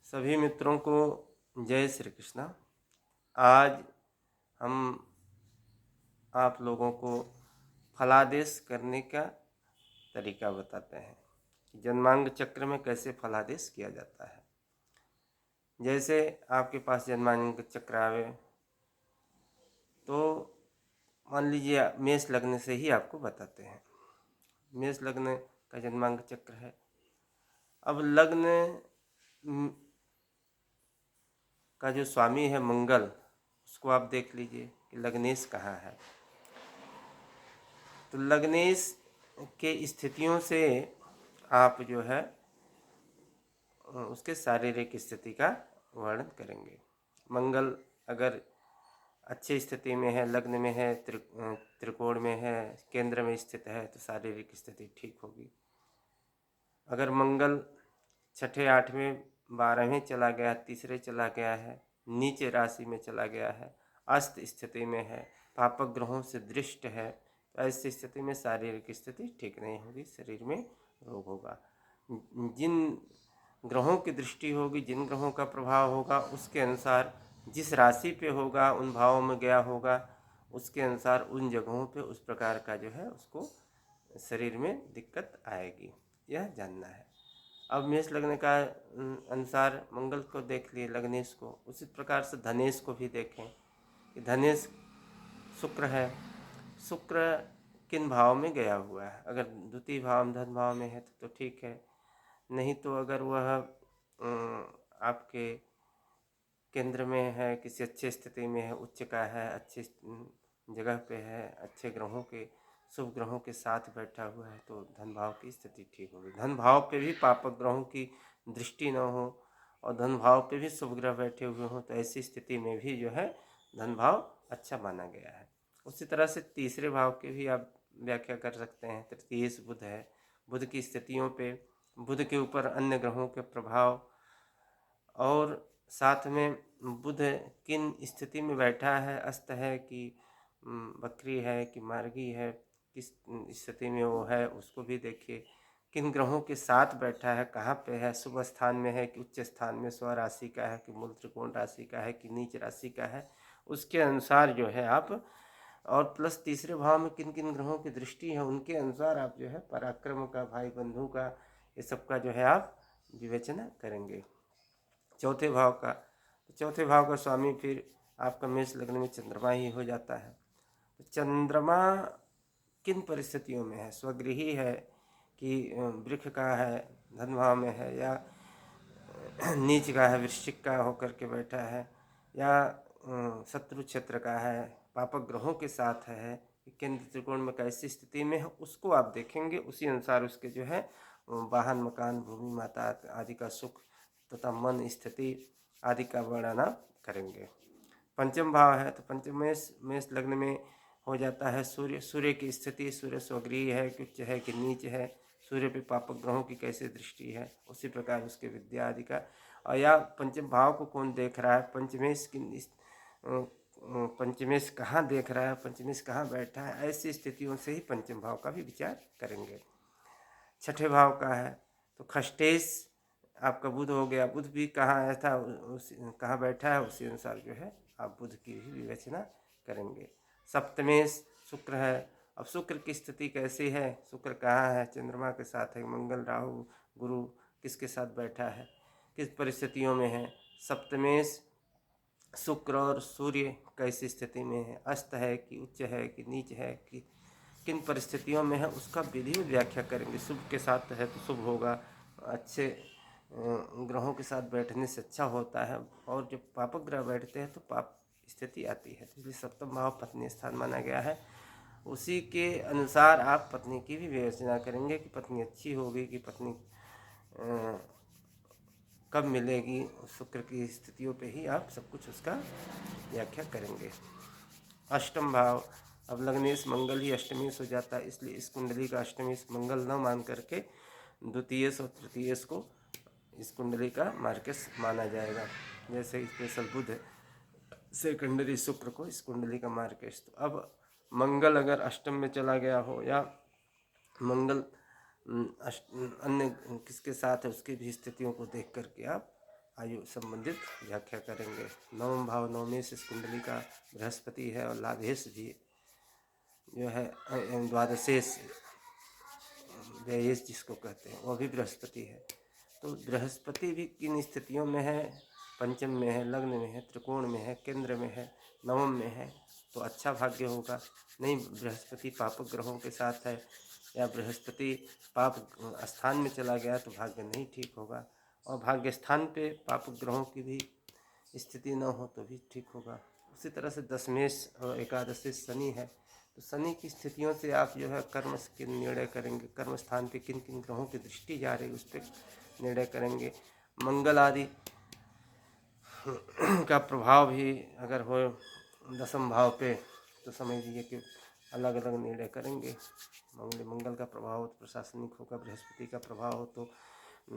सभी मित्रों को जय श्री कृष्णा। आज हम आप लोगों को फलादेश करने का तरीका बताते हैं कि जन्मांग चक्र में कैसे फलादेश किया जाता है। जैसे आपके पास जन्मांग चक्र आवे तो मान लीजिए मेष लग्न से ही आपको बताते हैं। मेष लग्न का जन्मांग चक्र है। अब लग्न का जो स्वामी है मंगल, उसको आप देख लीजिए कि लग्नेश कहाँ है। तो लग्नेश के स्थितियों से आप जो है उसके शारीरिक स्थिति का वर्णन करेंगे। मंगल अगर अच्छी स्थिति में है, लग्न में है, त्रिकोण में है, केंद्र में स्थित है तो शारीरिक स्थिति ठीक होगी। अगर मंगल छठे आठवें 12वें चला गया, तीसरे चला गया है, नीचे राशि में चला गया है, अस्त स्थिति में है, पापक ग्रहों से दृष्ट है, तो ऐसी स्थिति में शारीरिक स्थिति ठीक नहीं होगी, शरीर में रोग होगा। जिन ग्रहों की दृष्टि होगी, जिन ग्रहों का प्रभाव होगा, उसके अनुसार जिस राशि पे होगा, उन भावों में गया होगा, उसके अनुसार उन जगहों पे उस प्रकार का जो है उसको शरीर में दिक्कत आएगी, यह जानना है। अब मेष लग्न का अनुसार मंगल को देख लिए, लग्नेश को, उसी प्रकार से धनेश को भी देखें कि धनेश शुक्र है, शुक्र किन भाव में गया हुआ है। अगर द्वितीय भाव धन भाव में है तो ठीक है, नहीं तो अगर वह आपके केंद्र में है, किसी अच्छे स्थिति में है, उच्च का है, अच्छी जगह पे है, अच्छे ग्रहों के शुभ ग्रहों के साथ बैठा हुआ है तो धन भाव की स्थिति ठीक होगी। धन भाव पे भी पापक ग्रहों की दृष्टि न हो और धन भाव पे भी शुभ ग्रह बैठे हुए हों तो ऐसी स्थिति में भी जो है धन भाव अच्छा माना गया है। उसी तरह से तीसरे भाव की भी आप व्याख्या कर सकते हैं। तृतीय बुध है, बुध की स्थितियों पे, बुध के ऊपर अन्य ग्रहों के प्रभाव और साथ में बुध किन स्थिति में बैठा है, अस्त है कि बकरी है कि मार्गी है, किस स्थिति में वो है उसको भी देखिए। किन ग्रहों के साथ बैठा है, कहाँ पे है, शुभ स्थान में है कि उच्च स्थान में, स्व राशि का है कि मूल त्रिकोण राशि का है कि नीच राशि का है, उसके अनुसार जो है आप, और प्लस तीसरे भाव में किन किन ग्रहों की दृष्टि है उनके अनुसार आप जो है पराक्रम का, भाई बंधु का, ये सब का जो है आप विवेचना करेंगे। चौथे भाव का, तो चौथे भाव का स्वामी फिर आपका मेष लग्न में चंद्रमा ही हो जाता है। तो चंद्रमा किन परिस्थितियों में है, स्वगृही है कि वृक्ष का है, धन भाव में है, या नीच का है, वृश्चिक का होकर के बैठा है, या शत्रु क्षेत्र का है, पापक ग्रहों के साथ है, केंद्र त्रिकोण में कैसी स्थिति में है, उसको आप देखेंगे। उसी अनुसार उसके जो है वाहन, मकान, भूमि, माता आदि का सुख तथा मन स्थिति आदि का वर्णन आप करेंगे। पंचम भाव है तो पंचम मेष लग्न में हो जाता है सूर्य। सूर्य की स्थिति, सूर्य स्वगृही है कि उच्च है कि नीच है, सूर्य पे पापक ग्रहों की कैसे दृष्टि है, उसी प्रकार उसके विद्या आदि का। और या पंचम भाव को कौन देख रहा है, पंचमेश की पंचमेश कहाँ देख रहा है, पंचमेश कहाँ बैठा है, ऐसी स्थितियों से ही पंचम भाव का भी विचार करेंगे। छठे भाव का है तो खष्टेश आपका बुध हो गया, बुध भी कहाँ आया था, कहाँ बैठा है, उसी अनुसार जो है आप बुध की भी विवेचना करेंगे। सप्तमेश शुक्र है। अब शुक्र की स्थिति कैसी है, शुक्र कहाँ है, चंद्रमा के साथ है, मंगल, राहु, गुरु किसके साथ बैठा है, किस परिस्थितियों में है। सप्तमेश शुक्र और सूर्य कैसी स्थिति में है, अस्त है कि उच्च है कि नीच है कि किन परिस्थितियों में है, उसका विधि व्याख्या करेंगे। शुभ के साथ है तो शुभ होगा, अच्छे ग्रहों के साथ बैठने से अच्छा होता है, और जब पापक ग्रह बैठते हैं तो पाप स्थिति आती है। तो इसलिए सप्तम भाव पत्नी स्थान माना गया है। उसी के अनुसार आप पत्नी की भी विवेचना करेंगे कि पत्नी अच्छी होगी कि पत्नी कब मिलेगी। शुक्र की स्थितियों पे ही आप सब कुछ उसका व्याख्या करेंगे। अष्टम भाव, अब लग्नेश मंगल ही अष्टमेश हो जाता है, इसलिए इस कुंडली का अष्टमेश मंगल न मान करके द्वितीयश और तृतीयश को इस कुंडली का मार्केश माना जाएगा। जैसे स्पेशल बुध सेकेंडरी शुक्र को इस कुंडली का मार्केश। तो अब मंगल अगर अष्टम में चला गया हो या मंगल अन्य किसके साथ है, उसकी भी स्थितियों को देख करके आप आयु संबंधित व्याख्या करेंगे। नवम भाव नवमेश इस कुंडली का बृहस्पति है और लाभेश भी जो है द्वादशेश व्ययेश जिसको कहते हैं वो भी बृहस्पति है। तो बृहस्पति भी किन स्थितियों में है, पंचम में है, लग्न में है, त्रिकोण में है, केंद्र में है, नवम में है, तो अच्छा भाग्य होगा। नहीं बृहस्पति पापक ग्रहों के साथ है या बृहस्पति पाप स्थान में चला गया तो भाग्य नहीं ठीक होगा। और भाग्य स्थान पे पापक ग्रहों की भी स्थिति न हो तो भी ठीक होगा। उसी तरह से दशमेश और एकादशेश शनि है, तो शनि की स्थितियों से आप जो है कर्म के निर्णय करेंगे। कर्म स्थान पे किन किन ग्रहों की दृष्टि जा रही है उस पर निर्णय करेंगे। मंगल आदि का प्रभाव भी अगर हो दसम भाव पे तो समझ लीजिए कि अलग अलग निर्णय करेंगे। मंगल का प्रभाव हो तो प्रशासनिक होगा, बृहस्पति का प्रभाव हो तो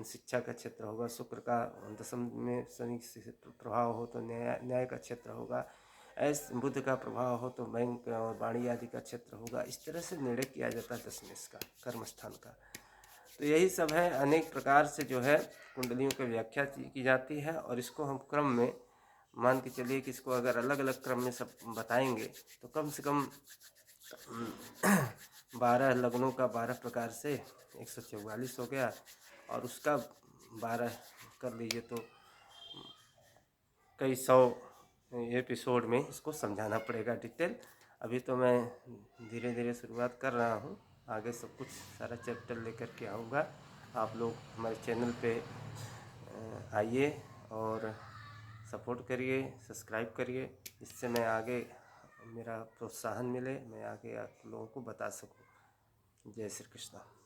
शिक्षा का क्षेत्र होगा, शुक्र का दसम में शनि से प्रभाव हो तो न्याय का क्षेत्र होगा, बुध का प्रभाव हो तो बैंक और वाणी आदि का क्षेत्र होगा। इस तरह से निर्णय किया जाता है दशमेश का, कर्म स्थान का। तो यही सब है, अनेक प्रकार से जो है कुंडलियों की व्याख्या की जाती है। और इसको हम क्रम में मान के चलिए कि इसको अगर अलग अलग क्रम में सब बताएंगे तो कम से कम 12 लग्नों का 12 प्रकार से 144 हो गया, और उसका 12 कर लीजिए तो कई 100 एपिसोड में इसको समझाना पड़ेगा डिटेल। अभी तो मैं धीरे धीरे शुरुआत कर रहा हूँ, आगे सब कुछ सारा चैप्टर लेकर के आऊँगा। आप लोग हमारे चैनल पे आइए और सपोर्ट करिए, सब्सक्राइब करिए, इससे मैं आगे मेरा प्रोत्साहन मिले, मैं आगे आप लोगों को बता सकूं। जय श्री कृष्ण।